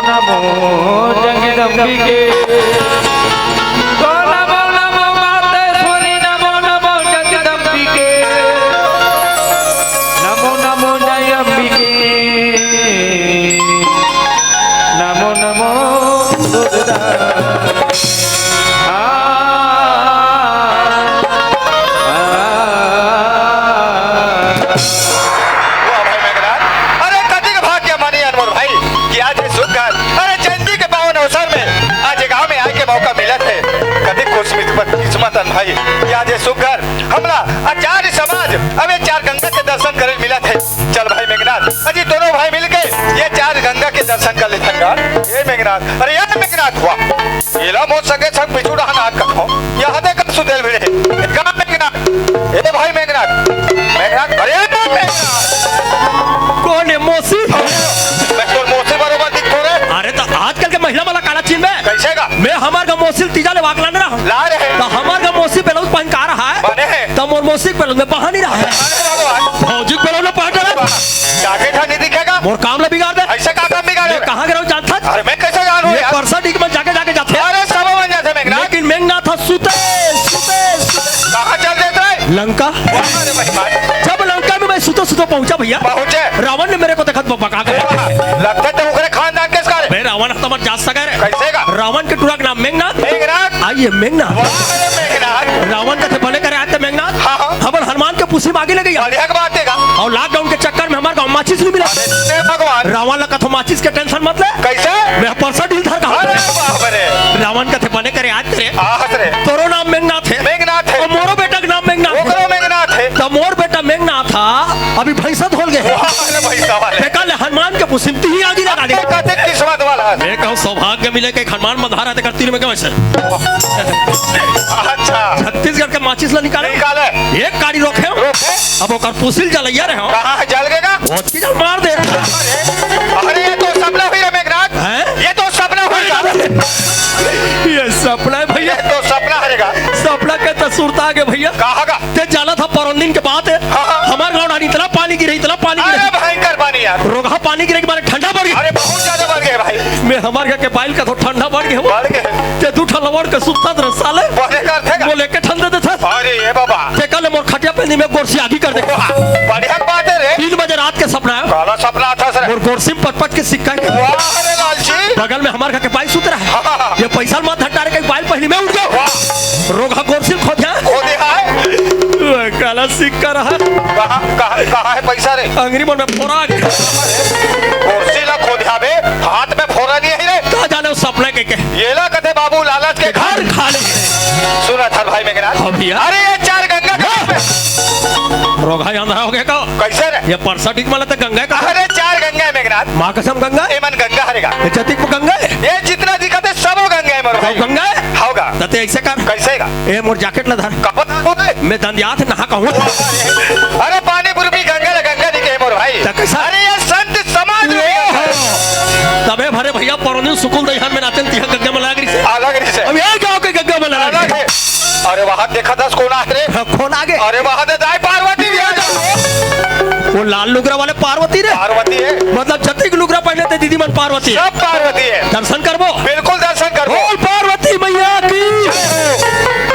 नमो जगदम्बिके नमो नमो मातेश्वरी नमो नमो जगदम्बिके नमो नमो जय अंबिके नमो नमो दुर्गा किस्मत भाई याद है सुखर हमला आचार्य समाज अब ये चार गंगा के दर्शन करे मिला थे। चल भाई मेघनाथ अजी दोनों भाई मिलके ये चार गंगा के दर्शन कर लेते ये मेघनाथ। अरे यार मेघनाथ हुआ ये ला मोच सके सब पिछुड़ा नाक कहो यहाँ दे कब सुदेल भिड़े कहाँ मेघनाथ ये भाई मेघनाथ मेघनाथ अरे मेघनाथ कौन है मौसी मैं तो मौसी बरोबर दिख रहे। अरे तो आजकल के महिला वाला काला चीन में कैसे का मैं हमार का मौसी तीजा ले वाक लाने रहा ला रहे तो हमार का मौसी ब्लाउज पहन का रहा है बने हैं तो मोर मौसी ब्लाउज में पहन ही रहा है फौजी ब्लाउज में पहन रहा है जाके था नहीं दिखेगा मोर काम ले बिगाड़ दे ऐसे का काम बिगाड़े कहाँ गया जानता अरे मैं कैसे जानूं ये यार परसा डिग में जाके जाते अरे सब बन जाते मेघनाथ लेकिन मेघनाथ था सुते सुते कहाँ चल देते हैं लंका अरे भाई जब लंका में मैं सुते पहुंचा भैया पहुंचे रावण ने मेरे को देखा पका के लगता है तुमरे खानदान के सारे मैं रावण तो जा सका है कैसे का रावण के टुरा का नाम मेघनाथ मेघनाथ आइए मेघनाथ अरे मेघनाथ रावण का थे बने करे आते मेघनाथ हाँ हाँ हम हनुमान के पुसी मांगे लगे बढ़िया की बात है का और लॉकडाउन के चक्कर में हमारे गांव माचिस नहीं मिला अरे भगवान रावण लगा तो माचिस के टेंशन मत ले कैसे मैं परसा डील था अरे बाप रे रावण का थे बने करे आज तेरे आहत रे तोरो नाम मेघनाथ है मेघनाथ है और मोरो बेटा का नाम मेघनाथ ओकरो है मेघनाथ है तो मोर बेटा मेघनाथ था अभी भैंसा धोल गए अरे भाई साहब देखा ले हनुमान के पुसिमती ही आगे लगा दे कहते किस्मत वाला है मैं कहूँ सौभाग्य मिले के हनुमान मधारा ते करती में कैसे अच्छा छत्तीसगढ़ के माचिस ला निकाले निकाले एक गाड़ी रोके रोके अब ओकर पुसिल जलैया रहे हो कहाँ है जल गएगा बहुत की जल मार दे अरे ये तो सपना हुई रे मेघनाथ हैं ये तो सपना हुई ये सपना है ये भैया तो सपना हरेगा सपना के तसुरता आगे भैया कहाँ का ते जाना था परौन के बाद है हाँ, हाँ। हमारे गाँव इतना पानी गिरे अरे भयंकर पानी यार रोगा पानी गिरे के बारे ठंडा बढ़ गया अरे बहुत ज्यादा बढ़ गए भाई मैं हमारे घर के बाइल का तो ठंडा बढ़ गया बढ़ गए ते दूठा लवड़ के सुत्ता दर साले बढ़े करते वो लेके ठंडे दे था अरे ये बाबा ते कल मोर खटिया पे में गोरसी आगी कर दे बढ़िया बात है रे 3 बजे रात के सपना है काला सपना था सर मोर गोरसी में पट के सिक्का है वाह अरे लालची बगल में हमारे घर के बाइल सुत रहा हाँ। है ये पैसा मत हटारे के बाइल पहली में उठ गया वाह रोगा गोरसी खो गया खो दिया है काला सिक्का रहा कहाँ है पैसा रे अंगरी मन में फोड़ा कुर्सी ला खो दिया बे हाथ में फोड़ा नहीं है रे कहा जाने उस सपने के ये ला कहते बाबू लालच के घर घर खा ले सुना था भाई मेघनाथ हाँ भैया। अरे ये चार गंगा का रोगा अंधा हो गया का कैसे रे ये परसा टिक माला तो गंगा का अरे चार गंगा है मेघनाथ माँ कसम गंगा एमन गंगा हरेगा ये चतिक में गंगा है ये जितना दिखते सब गंगा है मोर भाई गंगा है होगा तते ऐसे कर कैसे का ए मोर जैकेट ला धर कपड़ा मैं दंदियात नहा कहूँ अरे पानी पूर्वी गंगा दिखे मोर भाई तो कैसा? अरे ये संत समाज तबे भरे भैया परौनी सुकुल दहियान में नाचन तिहा गंगा में लग रही से अलग से अब ये गांव के गंगा में लग अलग रही है अरे वहाँ देखा था कोना है रे खोल आगे अरे वहाँ दे दाई पार्वती भी आ जाओ वो लाल लुगरा वाले पार्वती रे पार्वती है मतलब जतिक लुगरा पहने थे दीदी मन पार्वती है। सब पार्वती है दर्शन करबो बिल्कुल दर्शन कर बोल पार्वती मैया की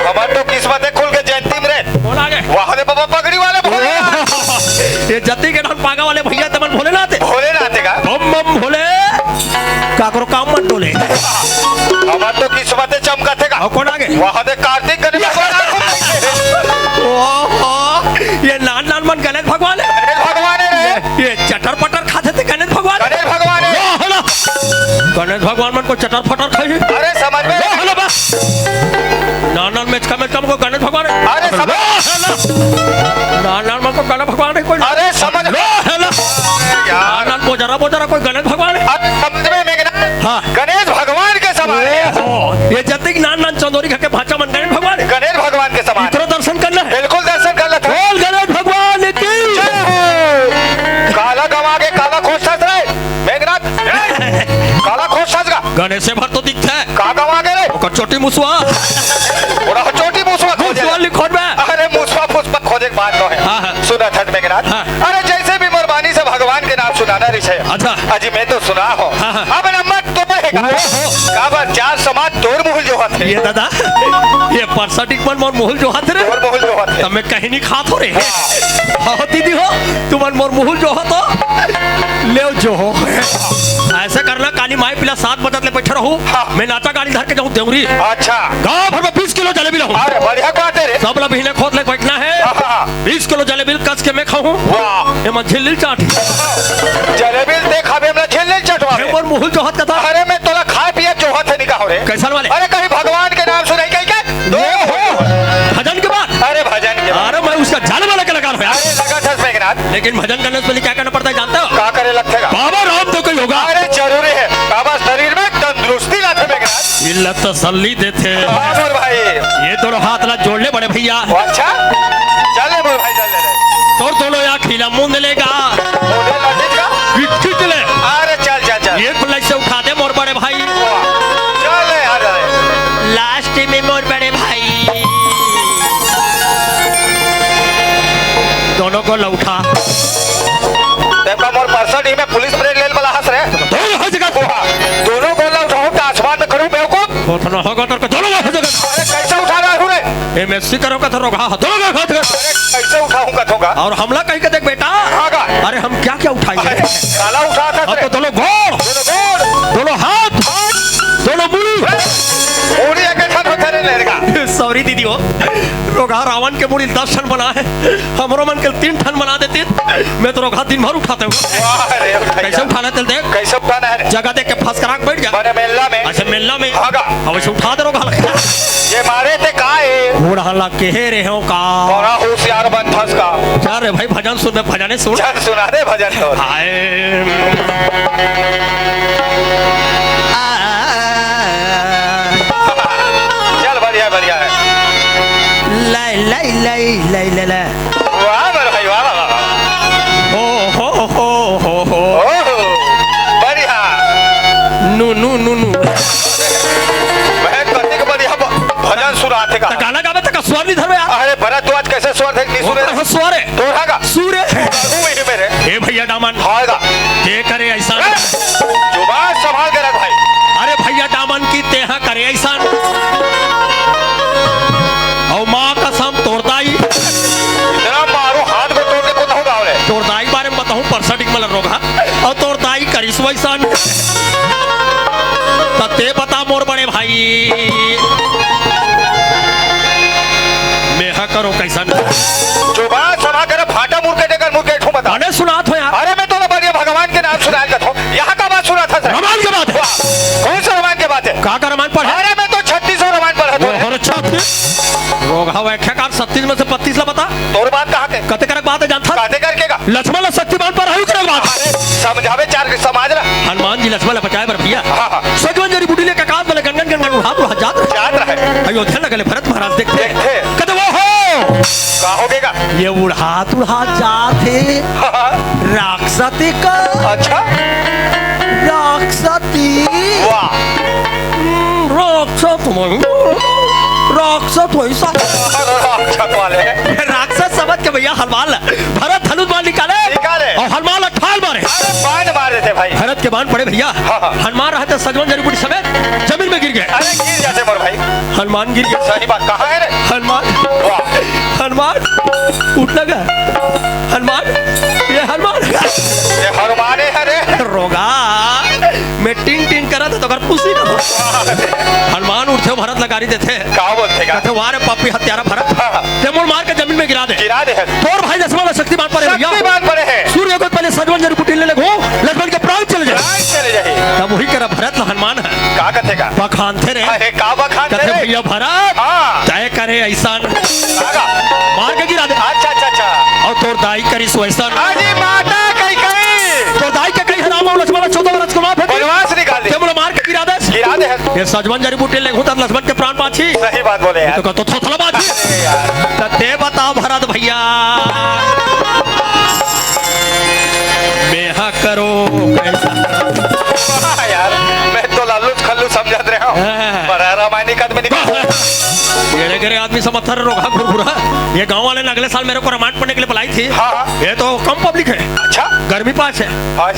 हमारे तो किस्मत है खुल के जयंती में रे बोल आगे वहाँ दे बाबा पगड़ी वाले भोले ये जति के नाम पागा वाले भैया तमन भोलेनाथ भोलेनाथ का बम बम भोले काकरो काम मत डोले हमारे तो किस्मत है चमका थे का कौन आगे वहाँ दे कार्तिक गणेश ओहो ये नान नान मन गणेश भगवान है भगवान है रे ये चटर पटर खाते थे गणेश भगवान गणेश भगवान है गणेश भगवान मन को चटर पटर खाई अरे समझ में हेलो बस नान नान में कम को गणेश भगवान है अरे समझ नान नान मन को गणेश भगवान है कोई अरे समझ में हेलो नान नान बोजरा बोजरा कोई गणेश भगवान है अरे समझ में मेघनाथ हाँ गणेश भगवान के समान है ये जतिक नान नान चंदोरी खा के भाचा मन गणेश भगवान है गणेश भगवान के समान इतना दर्शन करना है बिल्कुल दर्शन कर लेते बोल गणेश भगवान की काला गवा के काला खोज रे मेघनाथ काला खोज का गणेश से भर तो दिखता है का गवा के रे ओकर छोटी मुसवा बड़ा छोटी मुसवा खोजे मुसवा लिखोट में अरे मुसवा पुष्प खोजे के बात है हाँ, हाँ। सुना था मेघनाथ हाँ। अरे जैसे भी मेहरबानी से भगवान के नाम सुनाना रिश है अच्छा अजी मैं तो सुना हो हाँ, हाँ। अब नंबर तो काबर चार समाज तोर मुहल जो हाथ ये दादा ये परसटिक मन मोर मुहुल जो हाथ रे तोर मुहल जो हाथ तब मैं कहीं नहीं खात हो रे हो दीदी हो तुम मोर मुहुल जो हो तो ले जो हो ऐसा करना काली माई पिला 7 बजे ले बैठा रहूं मैं नाचा गाड़ी धर के जाऊं देवरी अच्छा गांव भर में 20 किलो जलेबी लाऊं अरे बढ़िया बात है रे सब ला महीने खोद ले बैठना है 20 किलो जलेबी कस के मैं खाऊं वाह ये मैं झिल्ली चाटी जलेबी देखा बे हमरा झेल चटवा ये मोर मुहुल जो हाथ का था अरे मैं तोला खाए पिए जो हाथ निका हो रे कैसा वाले अरे कहीं भगवान के नाम सुनाई कहीं क्या दो भजन के बाद अरे भजन के अरे मैं उसका जाने वाला के लगा रहा हूं अरे लगा था मेघनाथ लेकिन भजन करने से पहले क्या करना पड़ता है जानते हो का करे लगेगा बाबा राम तो कोई होगा अरे जरूरी है बाबा शरीर में तंदुरुस्ती लाते मेघनाथ ये लत तसल्ली देते हाँ मोर भाई ये दोनों हाथ ला जोड़ ले बड़े भैया अच्छा चले मोर भाई चले तोड़ दोनों या खिला मुंह लेगा मोटे लाठी का खींच ले अरे चल चल चल ये खुला से उठा दे मोर बड़े भाई चले यार लास्ट में मोर बड़े भाई दोनों को लौटा देखो मोर परसट ही में पुलिस परेड लेल वाला हंस रहे दोनों हर जगह दोनों को उठाऊं तो आसमान में करूं बेवकूफ उठना होगा तो दोनों हर जगह अरे कैसे उठा रहा हूं रे ये मैं करो का तो रोगा दोनों हर जगह अरे कैसे उठाऊं कथोगा और हमला कहीं के देख बेटा आगा अरे हम क्या क्या उठाएंगे काला उठा था अब तो दोनों घोड़ दोनों हाथ दोनों मुंह पूरी एक साथ उठा रहेगा सॉरी दीदी हो रोगा रावण के मुड़ी 10 टन बना है हमरो मन के 3 टन बना देते मैं तो रोगा दिन भर उठाते हूँ कैसे उठाना चल देख कैसे उठाना है जगह देख के फंस कर बैठ गया मैंने मेला में अच्छा मेला में आगा अब ऐसे उठा दे रोगा ये मारे थे काए घोड़ा हल्ला के रहे हो का बड़ा होशियार बन फंस का क्या रे भाई भजन सुन मैं भजने सुन चल सुना दे भजन तो चल बढ़िया बढ़िया है लाई लाई लाई लाई लाई लाई वाह मेरे भाई वाह वाह हो ओह बढ़िया नु नु नु नु मैं कति के बढ़िया भजन सुनाते का गाना गावे तक स्वर नहीं धरवे यार अरे भरद्वाज कैसे स्वर थे नहीं सुने वो स्वर है तोड़ा का सूर्य तू ही मेरे ए भैया दामन हाएगा ते करे ऐसा जुबान संभाल के रख भाई अरे भैया दामन की तेहा करे ऐसा और माँ कसम तोड़दाई इतना मारो हाथ को तोड़ के को होगा रे तोड़दाई बारे में बताऊं परसटिक मल रोगा और तोड़दाई करिस वैसन ते बता मोर बड़े भाई मेहा करो कैसा जुबान संभाल कर फाटा मुर्के ठो बता अरे सुनात हो यार अरे मैं तो बढ़िया भगवान के नाम सुनाया करता हूं यहाँ का बात सुना था सर रामायण की बात है कौन सा रामायण की बात है कहा का रामायण पढ़ा अरे मैं तो 36 रामायण पढ़ा था और अच्छा रोगा व्याख्याकार 37 में से 35 ला बता तोर बात कहाँ के कते करक बात है जानता काते करकेगा लक्ष्मण शक्तिमान पर आयु करक बात अरे समझावे चार समाज ला हनुमान जी लक्ष्मण बचाए बर भैया हाँ सजवन जरी बुढ़ी ले काकात वाले गंगन गंगन उठा तो हजार याद रहे अयोध्या लगले भरत महाराज देखते देखते। कते वो हो का होगेगा ये उड़ा जाते राक्षसी का अच्छा राक्षसी वाह राक्षस वैसा राक्षस वाले राक्षस समझ के भैया हनुमान भरत हनुमान निकाले और हनुमान ठाल मारे बाण मार देते भाई भरत के बाण पड़े भैया हनुमान रहते सजवन जड़ी बूटी समेत जमीन में गिर गए अरे गिर जाते मोर भाई हनुमान गिर गया सही बात कहाँ है रे हनुमान उठना गया हनुमान ये हनुमान है रे रोगा मैं टिंग टिंग करा था तो घर पूछी ना हनुमान उठे भरत लगारी देते कहाँ बोलते कहते वारे पापी हत्यारा भरत तेमोर मार के जमीन में गिरा दे तोर भाई लक्ष्मण शक्तिमान पड़े भैया सूर्य को पहले सजवन जरी कुटिल ले लगो लक्ष्मण के प्राण चले जाए तब वही करा भरत हनुमान है का कहते का बखानते रे अरे का बखानते कहते रे भैया भरत तय करे ऐसा मार के गिरा दे अच्छा और तोर दाई करी वैसा अरे माता कहीं तो दाई के कहीं राम और लक्ष्मण 14 वर्ष को माफ है बनवास निकाल दे ते बोला मार के गिरा दे ये सजवन जड़ी बूटी ले घुता लक्ष्मण के प्राण पाछी सही बात बोले यार तो थोथला बाछी ते बताओ भरत भैया मेहा करो कैसा यार मैं तो लालू खल्लू समझत रहा हूं पर रामायणी कद में गेरे गेरे आदमी समर्थन रोगा घुरघुरा ये गांव वाले ने अगले साल मेरे को रामायण पढ़ने के लिए बुलाई थी ये तो कम पब्लिक है अच्छा गर्मी पास है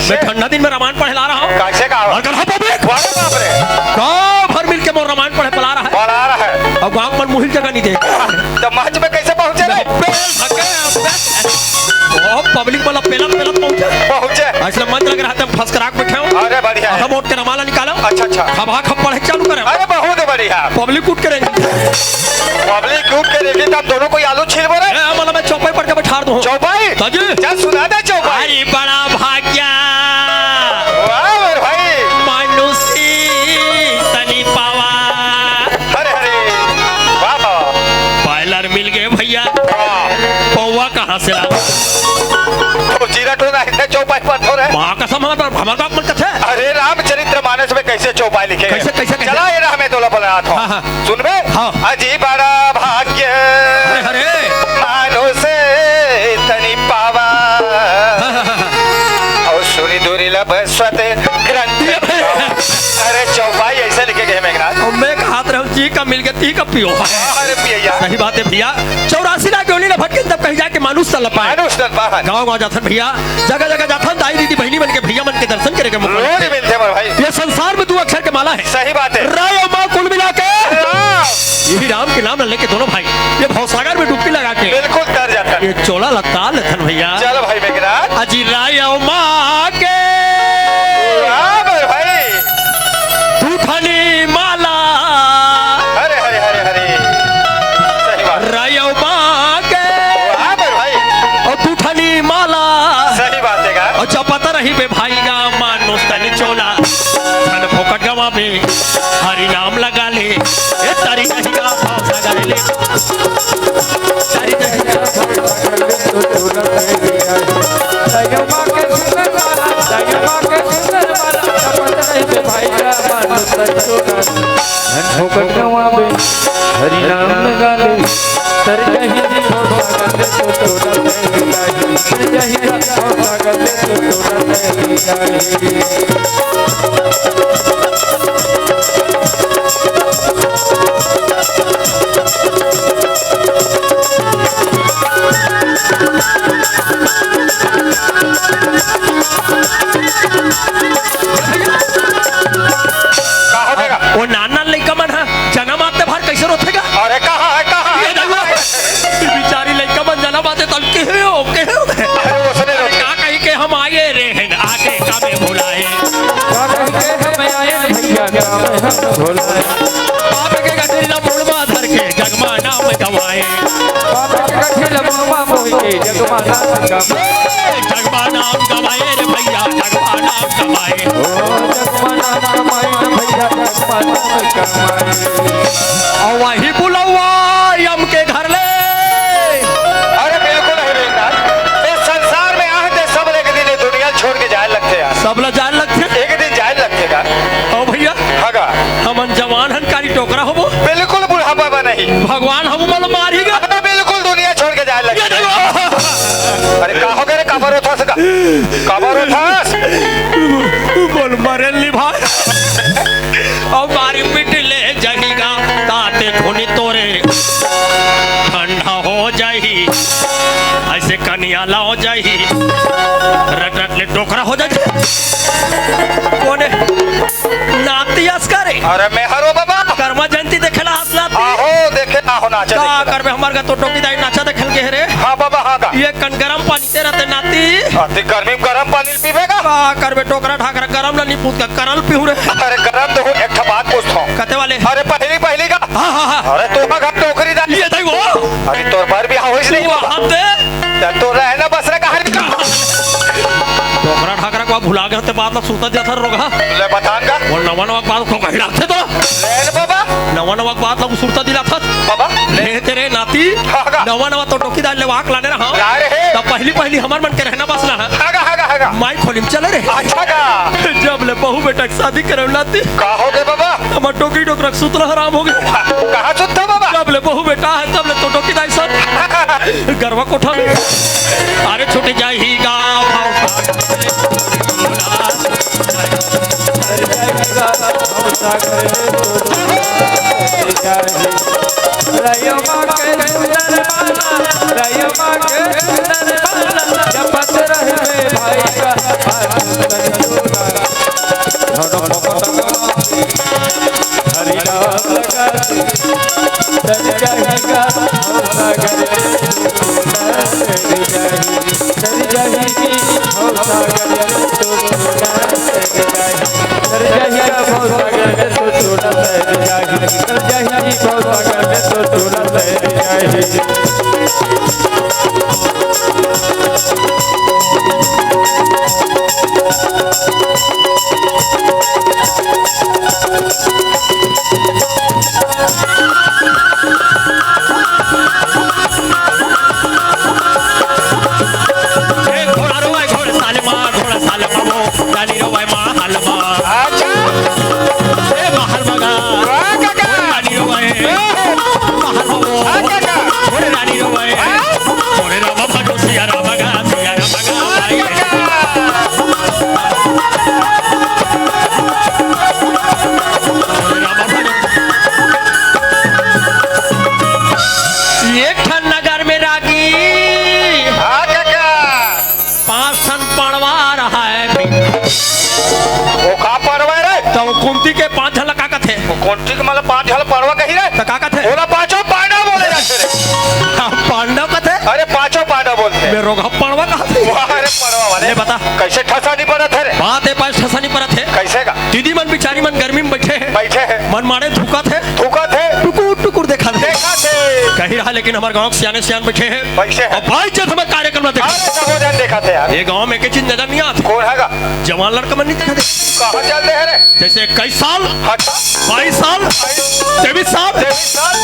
मैं ठंडा दिन में रामायण पढ़े ला रहा हूँ कैसे का पब्लिक बाप रे इसलिए मंत्र लग रहा था फंस कर आग बैठे हो। अरे बढ़िया है। हम उठ के रमाला निकालो। अच्छा अच्छा। खबा खप पढ़े चालू करें। अरे बहुत बढ़िया। पब्लिक कूट करेंगे। पब्लिक कूट करेगी तब दोनों को आलू छील बोले। मतलब मैं चौपाई पढ़ के बैठा दूं। चौपाई? चल सुना दे चौपाई। अरे बड़ा भाग्या वाह भाई। मानुसी तनी पावा। अरे अरे वाह वाह। पायलर मिल गए भैया। पौवा कहाँ से ला? तो जीरा टोना है चौपाई पर हो रहा है। माँ कसम हमारे बाप मन कथे। अरे रामचरितमानस में कैसे चौपाई लिखे? कैसे कैसे कैसे? चला ये राह में तोला बोला था। हाँ, हाँ। सुन बे। हाँ। अजी बड़ा भाग्य अरे मानो से तनी पावा और सुनी दूरी लबस्वत ग्रंथ। अरे चौपाई ऐसे लिखे गए मेघनाथ। मैं हाथ रहूं जी का मिल गया ती का पियो। अरे पिया सही बात है भैया। 84 लाख गोली ना भटके तब कहीं जाके मानुष तल पाए। मानुष तल पाए। गांव जाथन भैया, जगह जगह जाथन दाई दीदी बहनी बन के भैया मन के दर्शन करेंगे। रोज मिलते भाई। ये संसार में 2 अक्षर के माला है। सही बात है। राय और माँ कुल मिला के यही राम के नाम लेके दोनों भाई ये भवसागर में डुबकी लगा के बिल्कुल तर जाता। ये चोला लगता लथन भैया। चलो भाई मेघनाथ। अजी राय और माँ के भाई दूठनी माला। हरे हरे हरे हरे। सही बात। राय और माँ के भाई और दूठनी माला। सही बात है। और चपता रही बे भाई गा मानो तनी चोला धन फोकट गवा पे हरि नाम लगा ले। ए तारी नहीं का भाव लगा ले। तारी नहीं का भाव लगा ले तो चोला दयमा के सुंदर वाला चपत रही बे भाई का मानो तनी चोला धन फोकट गवा पे हरि नाम लगा ले। तर जही जी भाग ले तो चोला लगा ले। तर जही जी भाग ले तो चोला लगा ले। वो नाना लड़का मन है जन्म आते भर कैसे रोतेगा? अरे कहाँ है कहाँ है? बेचारी लड़का मन जन्म आते तल के हो अरे उसने रोते। का कहीं के हम आए रे हैं आगे का में भुलाए। का कहीं के हम आए भैया का में हम भुलाए। बाप के गठिला मुड़वा धर के जगमा नाम गवाए। बाप के गठिला मुड़वा मोहि के जगमा नाम गवाए। जगमा नाम गवाए रे भैया जगमा नाम गवाए। जगमा नाम गवाए भैया जगमा नाम गवाए। और वही बुलवा यम के घर ले। अरे बिल्कुल नहीं मेघनाथ। इस संसार में आहते सब एक दिन दुनिया छोड़ के जाए लगते यार। सब ला जान लगते एक दिन जाए लगते का। ओ भैया हगा हमन जवान हनकारी टोकरा होबो। बिल्कुल बुढ़ापा में नहीं। भगवान हम मल मारीगा। अरे बिल्कुल दुनिया छोड़ के जाए लगते। अरे का हो गए रे कबर उठा सका। कबर उठास। बोल मरे ली भाई। और मारी मिट ले जहीगा ताते धुनी तोरे ठंडा हो जाही ऐसे कनिया ला हो जाही रट रट ले टोकरा हो जाए। कोने नाती अस्करे। अरे मैं हरो बाबा। कर्मा जयंती देखेला हसलाती। आहो देखे ना हो नाचा का देखे। करबे हमार का तो टोकी दाई नाचा देखल के रे। हाँ बाबा हाँ का। ये कन गरम पानी ते रहते नाती। अति गर्मी में गर्म पानी पीवेगा। का करबे टोकरा ढाकरा गरम ला नी पूत का करल पीहू रे। अरे गरम तो एक बात पूछता हूँ। कते वाले अरे पहली पहली का। हाँ हाँ हाँ अरे तो घर टोकरी दा। ये देखो अरे तोर पर भी हो इसलिए तू हाथ दे तो रहना बस रे कहां निकल। टोकरा ढाकरा को भुला गए ते बाद ला सूता जाथा रोगा। ले बतान का। और नवा नवा बात को कहिला थे तो लेन बाबा। नवा नवा बात ला सुरता दिला था बाबा ले तेरे नाती हाँ। नवा नवा तो टोकी दाल ले वाक लाने रहा। ला रहे। तब पहली हमार मन के रहना बस ना हागा हागा हागा। माई खोलिम चले रे। अच्छा का। जब ले बहू बेटा की शादी करे नाती का हो गए बाबा। हमार टोकी टोकरा सुतला हराम हो गए। कहां सुत्ता बाबा। जब ले बहू बेटा है तब ले तो टोकी दाई सब गरवा कोठा। अरे छूट जाही गाँव हरि घोड़ा रोए घोड़ा सालमा वो रानी रोए महलमा अच्छा महल मगा रानी रोए महल वो रानी रोए रामा भटो सिया रामगा एक ठन नगर में रागी हाँ काका 5 सन पड़वा रहा है वो का परवा रे तो कुंती के 5 झल काका थे कौन ठीक मतलब 5 हल परवा कही रे तो काका थे बोला पांचों पांडव बोले जाते रे पांडव का थे अरे पांचों पांडव बोलते मैं रोगा पड़वा कहा थे वाह अरे परवा वाले ले बता कैसे ठसा नहीं पड़ा थे रे बात है 5 ठसानी पर थे कैसे का दीदी मन बिचारी मन गर्मी में बैठे हैं बैठे हैं मन मारे धुका थे थूका थे टुकुर टुकुर देखा थे देखा थे कही रहा लेकिन हमारे गांव के सियाने सियान बैठे हैं कैसे है और भाई जब हमें कार्यक्रम देखा अरे सहोदर देखा थे यार ये गांव में एक चीज नजर नहीं आती कौन हैगा जवान लड़का मन नहीं दिखा दे कहाँ चलते हैं रे जैसे 21 साल अच्छा 22 साल 23 साल 23 साल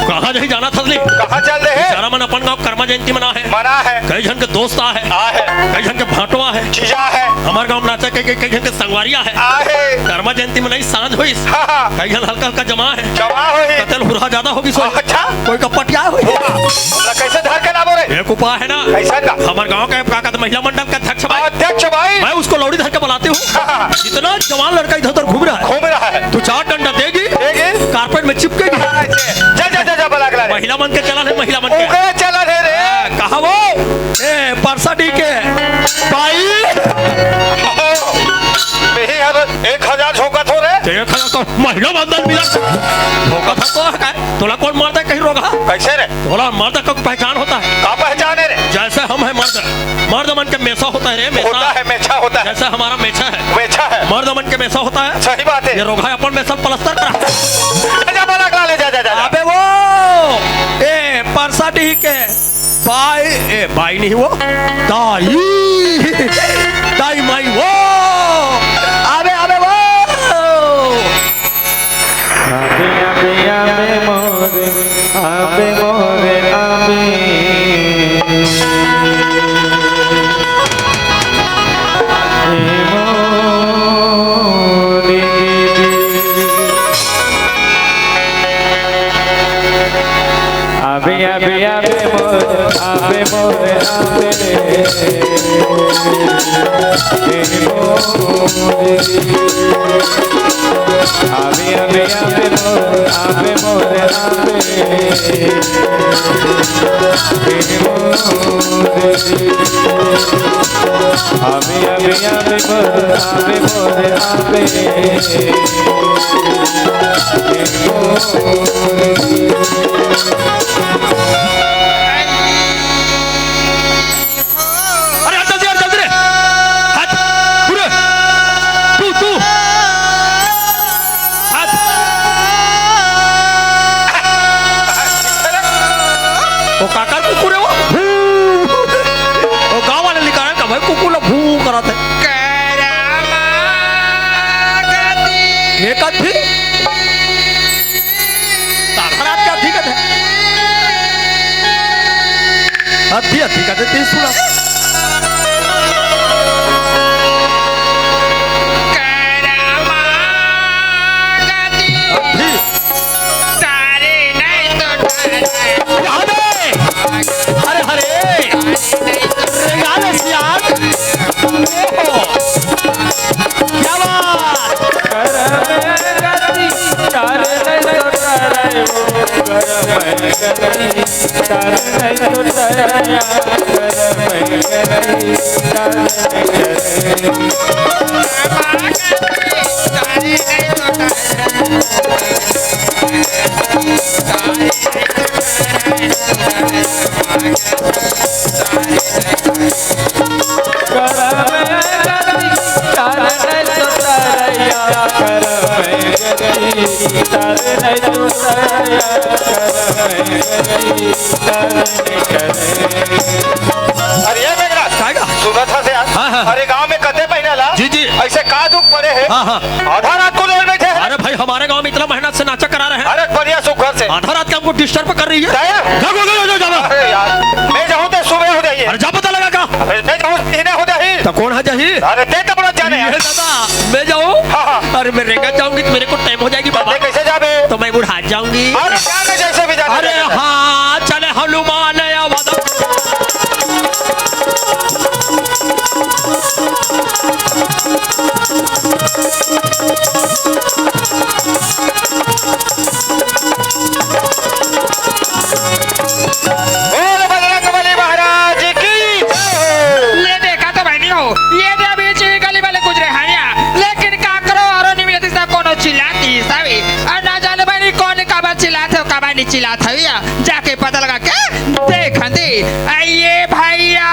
कहाँ नहीं जाना था कहाँ चलते हैं सारा मन अपन गांव कर्मा जयंती मना है मना है कई जन के दोस्त आ है आ है कई जन के भाटवा है चीजा है हमारे गांव में नाचा कई जन के संगवारिया है आ है कर्मा जयंती में नहीं सांझ हुई हाँ हाँ कई जन हल्का हल्का जमा है जमा हो ही कतल हुरा ज्यादा होगी सो अच्छा कोई का पटिया हुई हमरा कैसे धर के ना बोले एक उपाय है ना कैसा का हमारे गांव का काका महिला मंडल का अध्यक्ष भाई अध्यक्ष भाई मैं उसको लौड़ी धर के बुलाती हूँ हाँ। इतना जवान लड़का इधर उधर घूम रहा है घूम रहा है तू 4 डंडा देगी देगी कारपेट में चिपकेगी जा जा जा जा बला के महिला मन के चला है महिला मन के उके चला रे रे कहा वो ए परसा डी के भाई नहीं यार 1000 झोंका थो रे देख तो महिला बंदर मिला धोखा था तो है तोला कौन मारता है कहीं रोगा कैसे रे तोला मर्द का पहचान होता है का पहचाने रे जैसे हम है मर्द मन के मेसा होता है रे होता मेसा है मेछा होता है जैसे हमारा मेछा है मेछा है मर्द मन के मेसा होता है सही बात है ये रोगा अपन मेसा पलस्तर करा जा बला के ले जा जा जा अबे वो ए परसा डी के बाई ए बाई नहीं वो दाई दाई माई वो अबे अबे वो आबे आबे आबे मोरे आबे मोरे आबे मोरे आबे आबे आबे मोरे आबे मोरे आबे आबे आबे मोरे आबे आबे आबे मोरे अरे जल्दी रे हाथ पूरे तू हाथ वो काका कुकुर है वो गांव वाले निकाल का भाई कुकुर ला भू कराते ये कथी ताखरात का ठीक है अथी कहते तीन सुना अथी अरे हरे रेगाले सियार क्या बात अरे ये मेघराज कागा सुना था से यार हाँ, हाँ। अरे गांव में कते पहने ला जी जी ऐसे का दुख पड़े है हाँ हाँ आधा रात को लेट बैठे हैं अरे भाई हमारे गांव में इतना मेहनत से नाचा करा रहे हैं, अरे बढ़िया सुखर से आधा रात के हमको डिस्टर्ब कर रही है। दया। जाओ। अरे यार मैं जाऊँ तो सुबह हो जाइए। अरे जा पता लगा का अरे मैं जाऊँ इन्हें हो जाही। तो कौन है जही? अरे ते तो बड़ा जाने यार। दादा मैं जाऊँ? हाँ, हाँ। अरे मैं रेंगत जाऊंगी तो मेरे को टाइम हो जाएगी बाबा। कैसे जाबे? तो मैं बुढ़ा जाऊंगी। अरे जाने जैसे भी जाने। अरे हाँ चले हनुमान बजरंगबली महाराज की जय। ले देखा तो बहनी हो ये दे बीच गली वाले गुजरे हैं यहाँ, लेकिन का करो और नहीं मिलती सब कोनो चिल्लाती सभी और ना जाने बहनी कौन काबा चिल्लाते हो काबा नहीं चिल्लाते हो या जाके पता लगा के देख दे आइए भैया।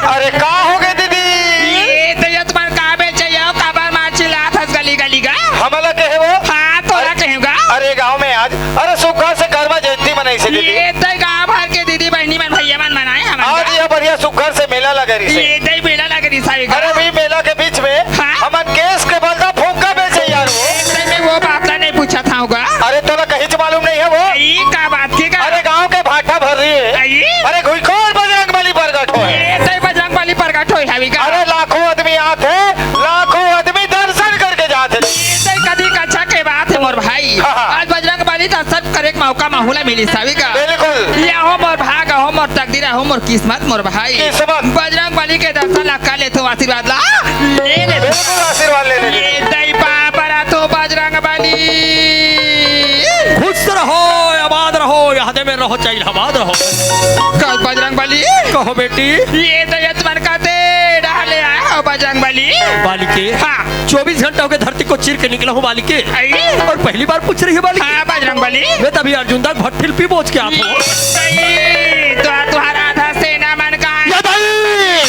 अरे का हो गए दीदी? ये तो ये तुम्हारे काबे चाहिए हो काबा मार चिल्लाते हो गली गली का हमला के है वो? हाँ तो ना कहेगा। अरे गांव में आज अरे सुखा से कर्मा जयंती मनाई से दीदी। ये तो गाँव भर के दीदी बहनी मन भैया मन मनाए आज हमारे ये बढ़िया सुखर से मेला लगा रही से। ये तो मेला लग रही सारी अरे भी मेला के बीच में हाँ? हमन केस के बलदा फूका बेचे यार वो। मैं वो बात नहीं पूछा था होगा। अरे तोला कहीं से मालूम नहीं है वो? ये का बात की का? अरे गांव के भाटा भर रही है। आई? अरे कोई कौन बजरंगबली प्रगट हो है? ये तो बजरंगबली प्रगट होई हवी का। अरे लाखों आदमी आते, लाखों आदमी दर्शन करके जाते। ये तो कदी कच्छा के बात है मोर भाई। हाँ, हाँ। आज बजरंगबली तो सब करे के मौका माहौल मिली सभी का। बिल्कुल। ये हो मोर भाग हो मोर तकदीर हो मोर किस्मत मोर भाई। किस्मत। बजरंगबली के दर्शन ला कर ले तो आशीर्वाद ला ले ले। बिल्कुल आशीर्वाद ले ले। ये दई पापरा तो बजरंगबली। खुश रहो आबाद रहो याद में रहो चाहिए आबाद रहो। कल बजरंगबली कहो बेटी। ये तो ये तुम्हारे कहते डाले आया हो बजरंगबली। बालिके हाँ 24 घंटा हो गए धरती को चीर के निकला हूँ बालिके। आई? और पहली बार पूछ रही है बालिके। हाँ बजरंगबली। मैं तभी अर्जुन दास भट्टिल पी बोझ के आता हूँ। तो तुम्हारा आधा सेना मन का है। याद आई?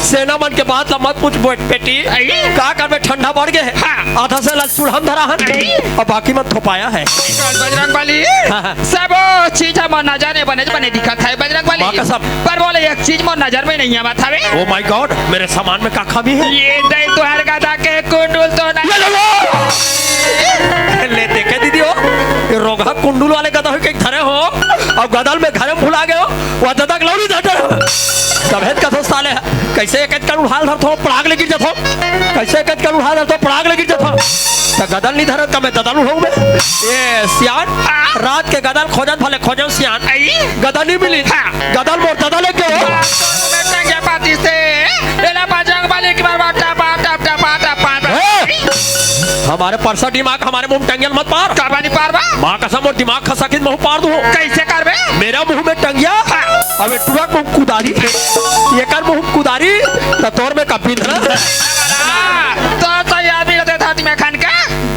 सेना मन के बाद मत पूछ बेटी। आई? का कर में ठंडा बढ़ गए है। हाँ। आधा से चूल्हा धरा आई? है और बाकी मत थोपाया है। बजरंगबली हाँ, हाँ। सब चीज हम नजर नहीं बने बने दिखत है माँ बजरंगबली। कसम। पर बोले एक चीज मोर नजर में नहीं आवत हवे। ओ माय गॉड मेरे सामान में का खामी है। ये दई तुहार गदा के कुंडुल तो नहीं। ये लो। ले देखे दीदी हो ये रोगा कुंडुल वाले गदा हो के धरे हो और गदल में घर में भुला गए हो वो दादा लौड़ी धटर सभेद का साले कैसे एक कर उड़ाल धरतो पड़ाग ले गिर जातो कैसे एक कर उड़ाल धरतो पड़ाग ले गिर जातो तो गदल नहीं धरत का मैं ददल उड़ाऊं मैं ये सियान रात के गदल खोजत भले खोजन सियान आई? गदल नहीं मिली गदल मोर ददल ले के हो क्या पाती से एला बजरंगबली की बार बाटा बाटा बाटा बाटा। हमारे परसा दिमाग हमारे मुंह में टंगियल मत पार काबानी पारवा माँ कसम और दिमाग खसा के मुंह पार दो कैसे करबे? मेरा मुंह में टंगिया अब ये तुरंत मुंह कुदारी ये कर मुंह कुदारी तो तोर में कभी ना तो याद भी रहते धरती में खान का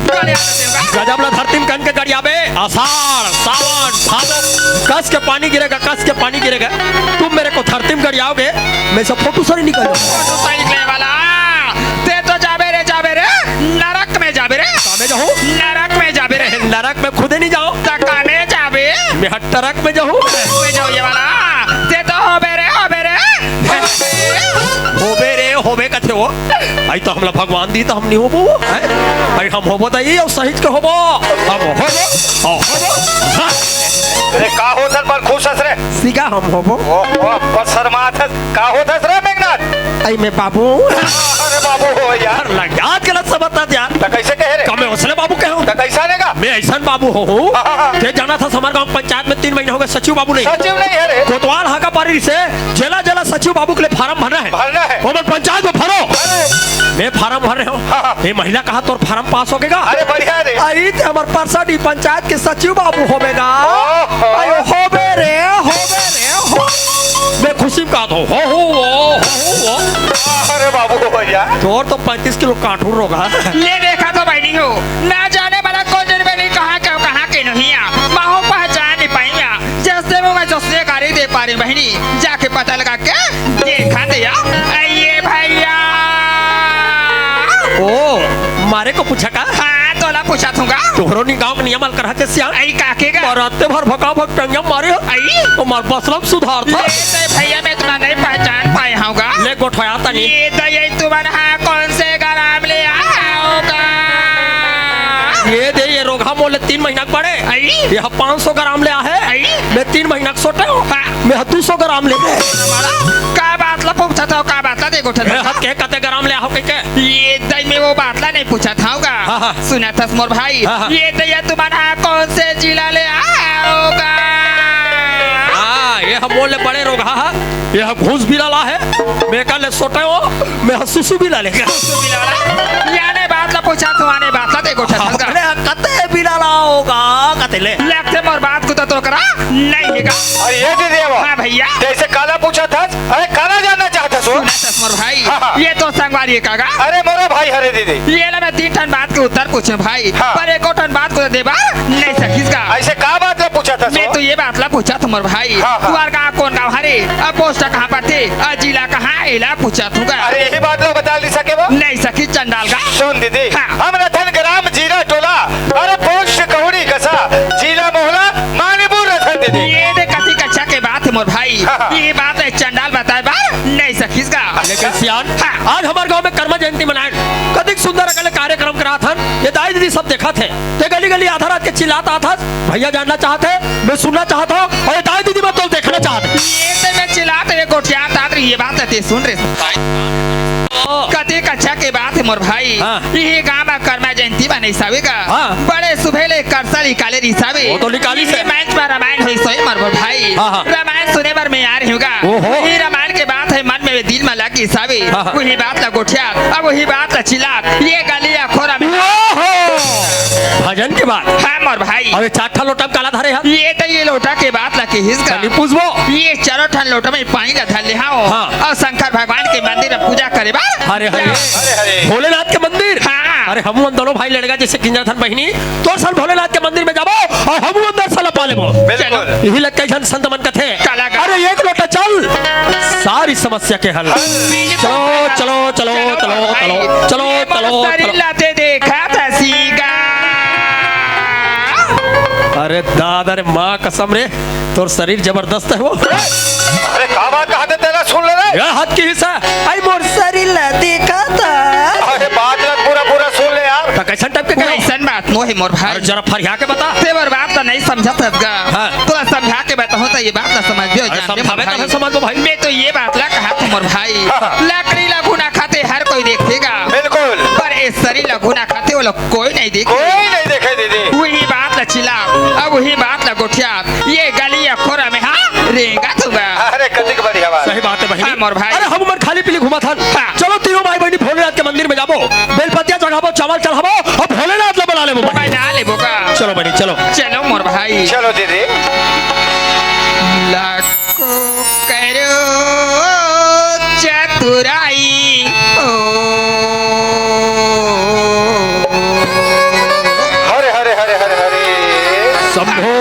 बोले आते होगा। गजब ला धरती में कन के गड़ियाबे आषाढ़ सावन भादव कस के पानी गिरेगा कस के पानी गिरेगा तुम मेरे को धरती में गड़ियाओगे मैं सब फोटो सर निकल फोटो सही निकले वाला ते तो जाबे रे नरक में जाबे रे में जाऊँ नरक में जाबे रे नरक में खुदे नहीं जाओ तका में जाबे मैं ट्रक में जाऊँ में जाओ ये वाला ते तो होबे रे होबे कथे हो आई तो हमला भगवान दी तो हम नहीं होबो भाई हम होबो तो ये सहित के होबो हम होबो अरे का हो सर पर खुश हस रे? सीगा हम होबो ओ पर शर्मात हस का हो हस रे मेघनाथ? आई मैं बाबू अरे बाबू हो यार। लग याद गलत समझता यार तो कैसे कहे रे? मैं उसने बाबू कहूँ तो कैसा रहेगा? मैं ऐसा बाबू हूँ के जाना था हमारे गांव पंचायत में 3 महीने हो गए सचिव बाबू नहीं सचिव नहीं है रे? कोतवाल हाका पारी से जिला जिला सचिव बाबू के लिए फार्म भरना है भरना है। वो मैं पंचायत में भरो मैं फार्म भर रहा हूँ ये महिला कहा तो फार्म पास हो गएगा अरे बढ़िया रे। आई थे हमारे परसाडी पंचायत के सचिव बाबू होबेगा आयो होबे रे हो मैं खुशी का तो हो अरे बाबू हो यार। तोर तो 35 किलो काठूर होगा ले देखा तो भाई नहीं हो ना जाने वाला कौन जन में नहीं कहा के नहीं माहो पहचान नहीं पाइया जैसे मैं जैसे गाड़ी दे पा रही बहनी जाके पता लगा के देखा दिया आइए भैया। ओ मारे को पूछा का हाँ तोला पूछा थूंगा तोहरो नी गांव के नियम अल करते सियान आई काके का राते भर भका भक टंगम मारे आई तो मार बसलम सुधार था ले भैया मैं तुम्हारा नहीं पहचान पाए हूँगा ले गोठया तनी ये तो यही तुम्हारा कौन से गराम ले आया होगा ये दे ये रोगा मोले 3 महीना के पड़े यह 500 ग्राम ले आहे मैं 3 महीना के सोटे हूँ मैं 200 ग्राम ले का बात ला पूछा था का बात ला देखो मैं हद के कते ग्राम ले आओ के ये दई में वो बात ला नहीं पूछा था होगा सुना था मोर भाई ये दया तुम्हारा कौन से जिला ले आओगा ये हम बोले बड़े रोगा यह घूस भी लाला है मैं कल सोटे हो मैं सुसु भी ला लेगा याने बात ला पूछा तुम्हारे बात ला देखो अरे कते भी लाला होगा कते ले लगते मोर बात को तो करा नहीं हैगा अरे ये दे दे हां भैया जैसे काला पूछा था अरे काला जानना चाहता सो मोर भाई ये तो संगवारी है कागा अरे मोरा भाई हरे दीदी ये ला मैं 3 टन बात के उत्तर पूछे भाई पर 1 टन बात को देबा नहीं सकीसगा ऐसे का बात ला पूछा था मैं तो ये बात ला पूछा था मोर भाई तुम्हार गांव कौन गांव हरे अब पोस्ट कहां पर थे जिला कहां इला पूछा तुगा अरे यही बात ला बता नहीं सके वो नहीं सकी चंडाल का सुन दीदी हम रतन ग्राम जीरा टोला अरे पोस्ट कहूड़ी कसा जिला मोहला मानीपुर रतन दीदी ये दे कथी कक्षा के बात है मोर भाई ये बात है चंडाल बताए बार नहीं सकीसगा लेकिन सियान आज हमारे गांव में कर्मा जयंती मनाए कदिक सुंदर अगले कार्यक्रम करा था ये दाई दीदी सब देखा थे ते गली गली आधा रात के चिल्लाता था भैया जानना चाहते मैं सुनना चाहता हूँ और ये दाई दीदी मैं तो देखना चाहते ये ते मैं चिल्लाते ये गोटिया तार ये बात है सुन रहे कते कक्षा के बात है मोर भाई ये गांव में कर्मा जयंती बने सावेगा बड़े सुबेले करसा निकाले रिसावे वो तो निकाली से मंच पर रामायण हुई सोई मोर भाई रामायण सुने पर मैं आ रही हूँगा ये रामायण के बात है मन में दिल में लगी सावे वही बात ला गोठिया अब वही बात ला चिल्ला ये गलिया खोरा में भजन के बाद हाँ मोर भाई अरे चाठा लोटा काला धरे है ये तो ये लोटा के बात ला के हिस्सा पूछबो ये चारों ठन लोटा में पानी ला धर ले हाओ और शंकर भगवान के मंदिर में पूजा करे बा अरे हरे भोलेनाथ के मंदिर अरे हम दोनों भाई लड़का जैसे किंजर थन बहिनी तो सर भोलेनाथ के मंदिर में जाबो और हम अंदर साला पा लेबो यही लग के जन संत मन कथे अरे एक लोटा चल सारी समस्या के हल चलो चलो चलो चलो चलो चलो चलो शरीर लाते देखा था सीगा अरे दादा रे माँ कसम रे तोर शरीर जबरदस्त है वो अरे का बात कहते तेरा सुन ले रे यह हद की हिस्सा आई मोर शरीर ला देखा था अरे बात ला पूरा पूरा सुन ले यार तो कैसा टाइप के कहे कैसन बात नो है मोर भाई जरा फरिया के बता तेवर बात तो नहीं समझत हसगा तो समझा के बताओ तो ये बात ना समझियो जान समझ भाई मैं तो ये बात ला कहा था मोर भाई लकड़ी लगू ना खाते हर कोई देखेगा बिल्कुल पर इस शरीर लगू ना खाते वो लोग कोई नहीं देखे कोई नहीं देखे दीदी वही बात ला चिल्ला अब वही बात ला गोठिया ये गलिया खोरा में हाँ रेंगा तुगा अरे कतिक बढ़िया बात सही बात है भाई मोर भाई अरे हम उमर खाली पीली घुमा था चलो तीनों भाई बहनी भोलेनाथ के मंदिर में जाबो बेलपतिया चढ़ाबो चावल चढ़ाबो और भोलेनाथ ला बना लेबो भाई ना लेबो का चलो बहनी चलो चलो मोर भाई चलो दीदी लाखो करो चतुराई हरे हरे हरे हरे हरे शंभो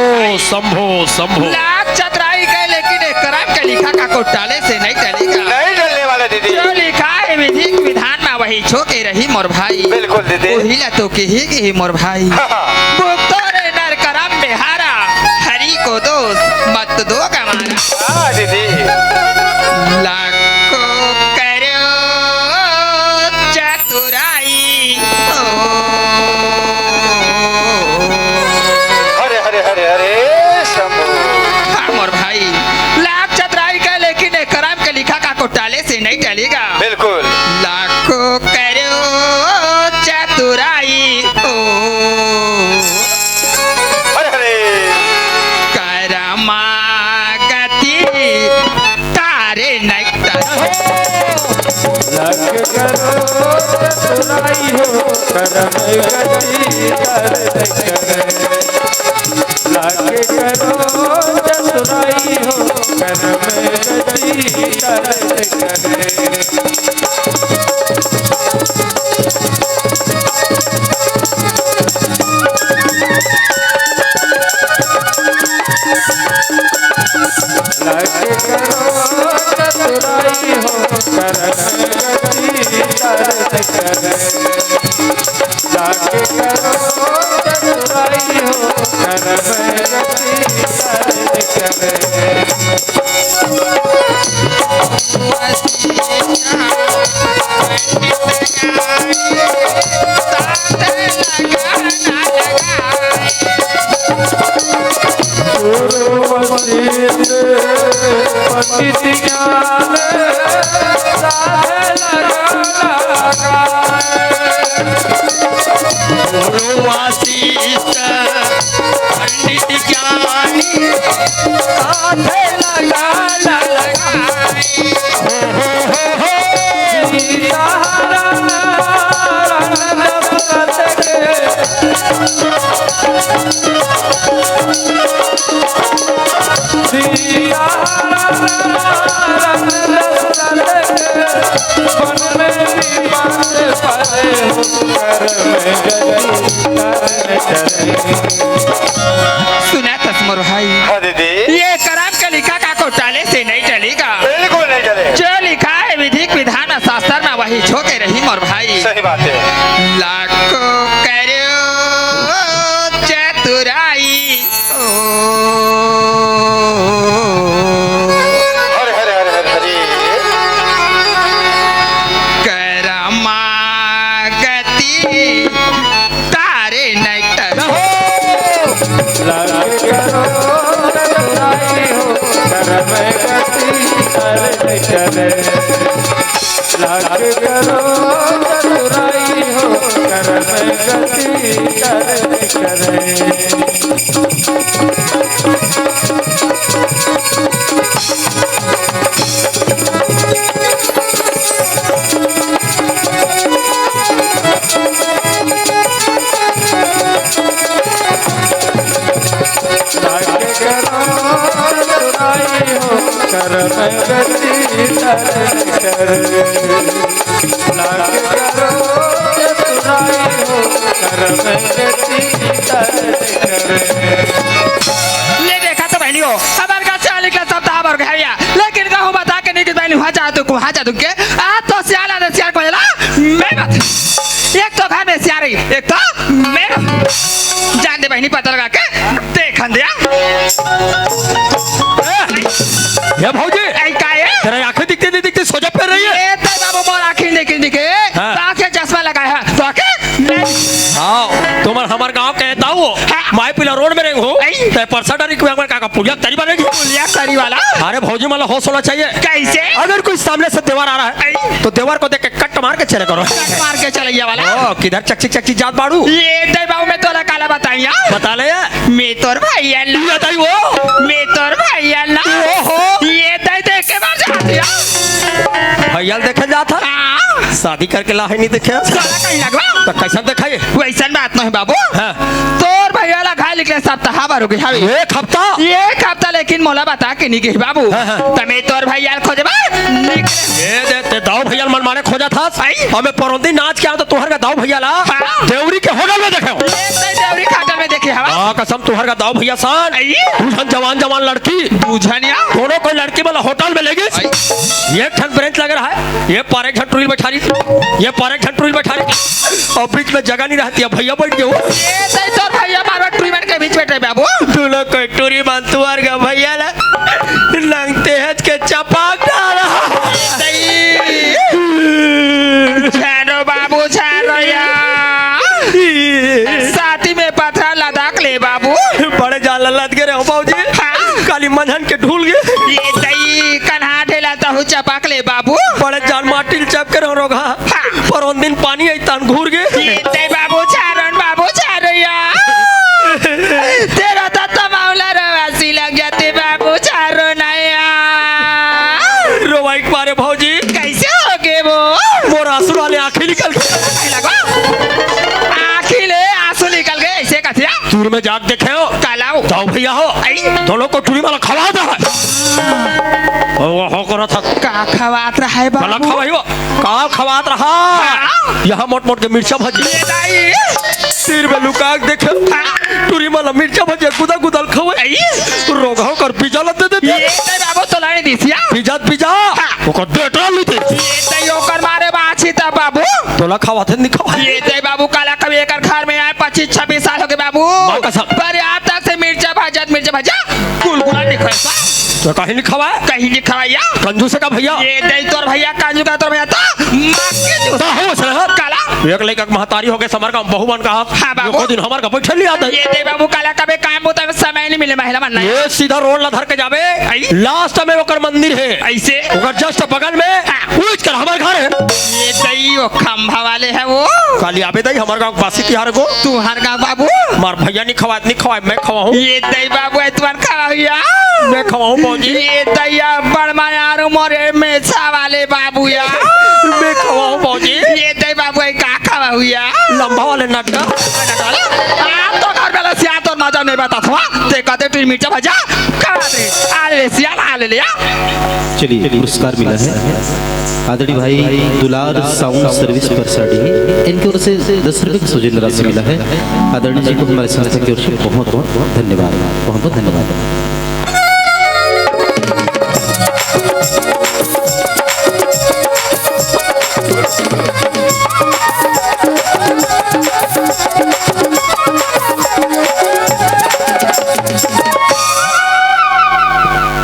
शंभो शंभो लाख चतुराई का लेकिन एक करम के लिखा का को टाले से नहीं टलेगा नहीं डलने वाला दीदी जो लिखा है विधिक विधान में वही छोके रही मोर भाई बिल्कुल दीदी वही ला तो के ही मोर भाई भुगतो रे नर करम में हारा हरि को दोष मत दो कमारा हाँ दीदी लाखो करो चतुराई हरे हरे हरे हरे शंभू हाँ मोर भाई लाख चतुराई का लेकिन एक करम के लिखा का को टाले से नहीं टलेगा बिल्कुल लाखो करो चतुराई हरे हरे करमा गति तारे नक्तर लग करो चतुराई हो करम गति लग करो चतुराई हो करम साथ लगा पंडित ज्ञान साधे लगा गुरु वासिष्ठ पंडित ज्ञानी साधे लगा सुना तस्मर भाई, हाँ दीदी, ये कराम का लिखा का घोटाले से नहीं चलेगा। बिल्कुल नहीं चले। जो लिखा है विधिक विधान शास्त्र में वही छोके रही मोर भाई। सही बात है। लाखो करो चतुराई हरे हरे हरे हरे हरे। करमागति तारे नैटर ले देखा तो बहनियों, हमारे का चाल निकला सब ताब और गया, लेकिन कहूँ बता के नहीं कि बहनी वहाँ जा तू के आज तो सियाल आने सियाल को जला मैं बात एक तो घर में सियारी एक तो मैं जान दे बहनी पता लगा के देख दिया ये भौजी ऐ का है तेरा आंखें दिखते नहीं दिखते सोजा पे रही है। ये तो बाबू मोर आँखें दिखे हाँ। आँखें चश्मा लगाया है तो आके हाँ तुम हमारे गांव कहता हूँ माई पिला रोड में रहेंगे हो ते परसा डरी को हमारे काका पुलिया तरी बनेगी पुलिया करी वाला अरे भौजी मला होश होना चाहिए। कैसे अगर कोई सामने से देवर आ रहा है तो देवर को देख के कट मार के चले करो। कट मार के चलिए वाला ओ किधर चकची जात बाड़ू ये दे बाबू मैं तोला काला बताइया बता ले मैं तोर भाई अल्लाह बताई वो मैं तोर भाई अल्लाह ओहो ये दे देख के मर जातिया भैया देखे जाता शादी करके ला है नहीं देखे साला कहीं लगवा तो कैसा दिखाई वैसन बात नहीं बाबू हाँ। तोर भैया ला घाय निकले सप्ताह भर हो गई हावी एक हफ्ता एक हफ्ता लेकिन मोला बता के नहीं गई बाबू हाँ, हाँ। तमे तोर भैया खोजबा निकले ये देते दाऊ भैया मन माने खोजा था हमें परौंदी नाच के आ तो तुहर का दाऊ भैया ला हाँ। देवरी के होटल में देखे हो देवरी खाटल में देखे हवा हाँ कसम तुहर का दाऊ भैया सान बुझन जवान लड़की बुझनिया दोनों कोई लड़की वाला होटल में लेगी ये ठन ब्रेंच लग रहा है ये पारे घंट ट्रुल बैठा रही ये पारे घंट ट्रुल बैठा रही और बीच में जगह नहीं रहती है भैया बैठ गए ये सही तोर भैया मारवा ट्रीटमेंट के बीच बैठे बाबू दोनों कोई टूरी बांध तुहर का भैया ला लंगते हज के चपाक डाला छानो बाबू छानो यार साथी में पत्थर लदाक ले बाबू बड़े जाल लद गए हो बाबूजी काली मनहन के ढूल गए ये दई कन्हा ढेलाता हूँ चपाक ले बाबू बड़े जाल माटी चप कर रोगा पर उन दिन पानी आई तान घूर गए ये दई बाबू छानो यार तेरा तो मामला रवासी लग जाते बाबू छानो ना यार रोवाई के मारे भौजी कैसे हो गए वो मोर आंसू वाले आंखें निकल गए आखिले आंसू निकल गए ऐसे कथिया दूर में जाग देखे हो कालाओ जाओ भैया हो दोनों को टूरी वाला खवा दे हो करा था का खवात रहा है वाला बाबू खवाई हो का खवात रहा यहाँ मोट मोट के मिर्चा भजी ये दाई सिर में लुका के देखे टूरी वाला मिर्चा भजी गुदा गुदल खवाई रोगा कर पिज्जा लद दे ये दाई बाबू तो लाने दिसिया पिज्जा ओकर बेटा लेते ये दाई ओकर मारे बाछी ता बाबू तोला खवाते नहीं खवा ये दाई बाबू काला कभी एक घर में आए 25-26 साल हो गए बाबू माँ कसम। पर आज तक से मिर्चा भाजा गुलगुला निकले तो कहीं नहीं खवा कहीं नहीं खवाया कंजूस का भैया ये दाई तोर भैया काजू का तोर भैया तो मार के जूस हो सर काला एक लड़का के महतारी हो गए समर का बहु बन कहा हाँ, बाबू। को दिन हमार का बैठल नहीं आता ये दे बाबू काला कबे काम होता है समय नहीं मिले महिला मन ये सीधा रोड ला धर के जावे लास्ट में ओकर मंदिर है ऐसे ओकर जस्ट बगल में पूछ कर हमार घर है ये दई वो खंभा वाले है वो काली आबे दई हमार गांव पासी तिहार को तू हर गाँव बाबू मार भैया नहीं खवाए मैं खवाऊं ये दई बाबू एतवार खा हुआ मैं खवाऊं मौजी ये दैया बड़मा यार मोरे मेछा वाले बाबू यार मैं खवाऊं मौजी ये दई बाबू का खा हुआ लंबा वाले नाटक आप तो घर वाला सिया तो ना जाने बता था ते कहते तू मिर्चा भजा खा दे आले सिया आले ले चलिए पुरस्कार मिला है आदरणीय भाई दुलार साउंड सर्विस परसाडी इनकी ओर से 10 रुपये की सौजन्य राशि मिला है आदरणीय जी को हमारे संस्था की ओर से बहुत बहुत धन्यवाद बहुत बहुत धन्यवाद।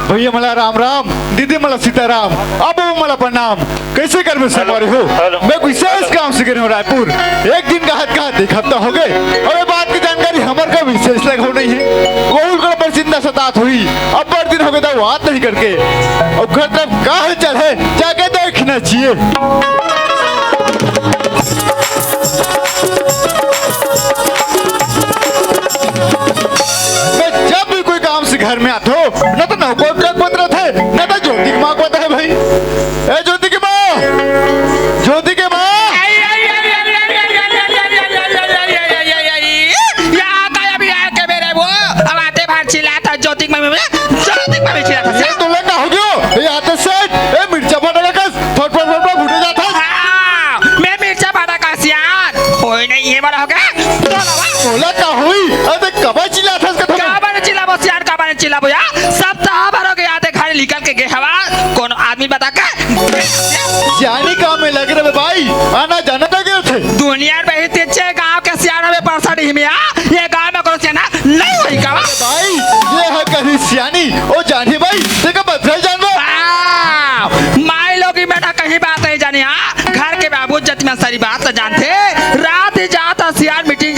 भैया मला राम राम, दीदी मला सीताराम, अब मला प्रणाम। कैसे कर में सवारी हो? मैं विशेष काम से गए हूँ रायपुर। एक दिन का हाथ एक हफ्ता हो गए और ये बात की जानकारी हमारे का विशेष लग हो नहीं है। गोल को परिचिंता सतात हुई, अब बड़ दिन हो गए तो बात नहीं करके और घर तरफ का हलचल है जाके देखना चाहिए। घर में आते हो न तो नौको ट्रक पत्र थे न तो ज्योति की माँ को पता है भाई। ए ज्योति की माँ, ज्योति की माँ ज्योति में चिल्ला था ये तो लगा हो गयो ये आते सेठ ए मिर्चा फाटा का फट फुटे जाता मैं मिर्चा फाटा का सियान कोई नहीं है बड़ा हो गया बोला का हुई अरे कब चिल्ला था इसका काबा चिल्ला बो सियान काबा चिल्ला बो यार सब तो भरो के आते खाने निकल के गए हवा कौन आदमी बता के सियानी काम में लग रहे भाई आना जाना लगे थे दुनिया में ही तेजे गांव के सियाना में परसाडी में ये गांव में कौन सियाना नहीं हुई का भाई ये है कहीं सियानी ओ जानी भाई देखो बदल जानवर माई लोग ही बेटा कहीं बात नहीं जानी हाँ घर के बाबू जत में सारी बात तो जानते रात जाता सियान मीटिंग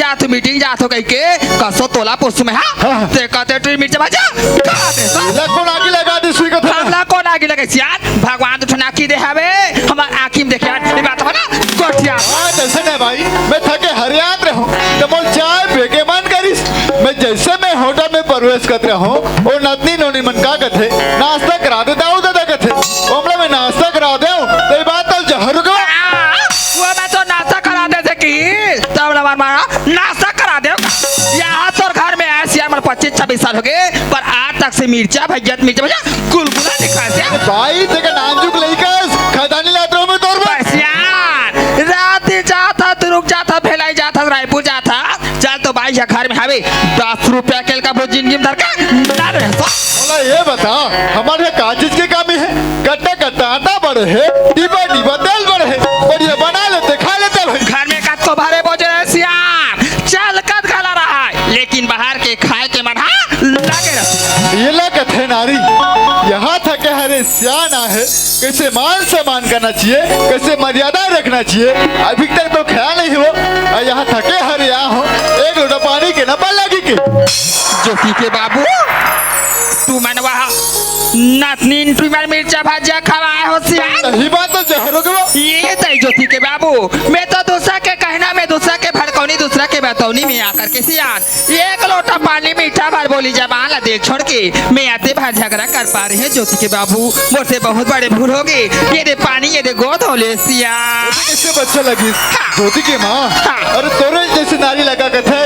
जात हो कहीं के कसो तोला पोस्ट में हाँ ते कहते तू मिर्चा भाजा कहा दे कौन आगे लगा दे सुई का हमला कौन आगे लगे सियान भगवान तो आँखी दे हवे हमार आँखी में देखे ये बात हो ना कोठिया ऐसे नहीं भाई मैं थके हरियात रहा हूँ तो मोल चाय बेके मन करिस मैं जैसे मैं होटल में प्रवेश करते हूँ और नतनी नोनी मन का कथे नाश्ता करा देता हूँ दादा कथे ओमला मैं नाश्ता करा दे तो ये बात तो जहर को वो मैं तो नाश्ता करा दे कि तब मारा नाश्ता करा दे यहाँ तो घर में ऐसे यार 25-26 साल हो गए पर आज तक से मिर्चा भैया गुलगुला दिखा से भाई देखा नाजुक लेकर खदानी लाते में तोड़ बस यार रात जाता तो रुक जाता फैलाई जाता रायपुर जाता चल तो भाई घर में हवे 10 रुपया केल का बहुत जिंदगी में धर के बोला ये बता हमारे काजिज के काम है कट्टा कट्टा आटा बड़े है डिब्बा डिब्बा तेल बड़े है और ये बना लेते खा लेते भाई घर में कद को भरे बोझ रहे सियार चल कद गला रहा है लेकिन बाहर के खाए के मन लगे रहते ये लग थे नारी यहाँ थके हरे सियाना है कैसे मान सम्मान करना चाहिए कैसे मर्यादा रखना चाहिए अभी तक तो ख्याल नहीं हो यहाँ थके हरे यहाँ हो एक लोटा पानी के न लगी के ज्योति के बाबू तू मनवा नतनीन तुम्हार मिर्चा भाजिया खवाए हो सियान सही बात तो जहरों के ये तय ज्योति के बाबू मैं तो दूसरा के कहना में दूसरा के भड़कौनी दूसरा के बतौनी में आकर के सियान एक लोटा पानी मीठा भर बोली जबान ला देख छोड़ के मैं आते भर झगड़ा कर पा रहे हैं ज्योति के बाबू मुझसे बहुत बड़े भूल हो गए ये दे पानी ये दे गोद हो ले सियान कैसे बच्चा लगी ज्योति के माँ अरे तोरे जैसे नारी लगा के थे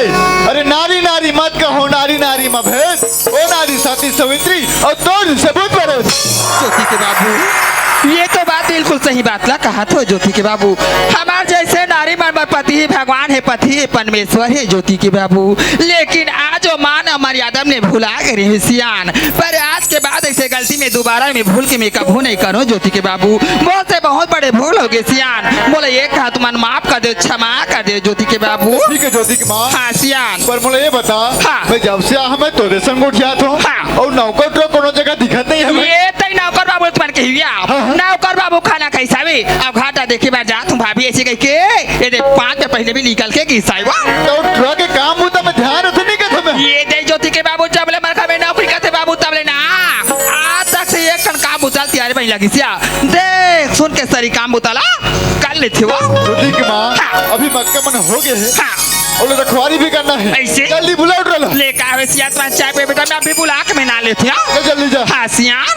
अरे नारी नारी मत कहो नारी नारी में भेद ओ नारी साथी सवित्री और तोर से बहुत बड़े ज्योति के बाबू ये तो बात बिल्कुल सही बात ला कहा तो ज्योति के बाबू हमारे जैसे नारी मन पति ही भगवान है पति है परमेश्वर है ज्योति के बाबू लेकिन आज जो मान और मर्यादा ने भुला गए रे सियान, पर आज के बाद ऐसे गलती में दोबारा में भूल के मैं कबू नहीं करूं ज्योति के बाबू। मुझसे बहुत बड़े भूल हो गए सियान, बोले एक हाथ मन माफ कर दे, क्षमा कर दे ज्योति के बाबू। ठीक है ज्योति की माँ। हाँ सियान, पर मुझे ये बता, हाँ। मैं जब से आया मैं तोरे संग उठिया था हाँ। और नौकर तो कोनो जगह दिखत नहीं है। ये तई नौकर बाबू तुम्हारे के हिया नौकर बाबू खाना कैसा भी अब घाटा देखे बार जा तुम भाभी ऐसे कह के ये दे 5 में पहले भी निकल के किसाई वा तो ट्रक के काम होता मैं ध्यान रख नहीं करता मैं। ये दे ज्योति के बाबू चबले मरखा में नौकरी करते बाबू तबले ना आज तक से एक कन काम उताल तैयारी बन लगी सिया देख सुन के सरी काम उताला कर लेते हो ज्योति की माँ हाँ। अभी मक्का मन हो गए है हाँ और रखवारी भी करना है। ऐसे? जल्दी बुला उठ रहा। ले का सिया तुम्हारे चाय पे बेटा मैं अभी बुला के में ना लेते जल्दी जा। हाँ सियान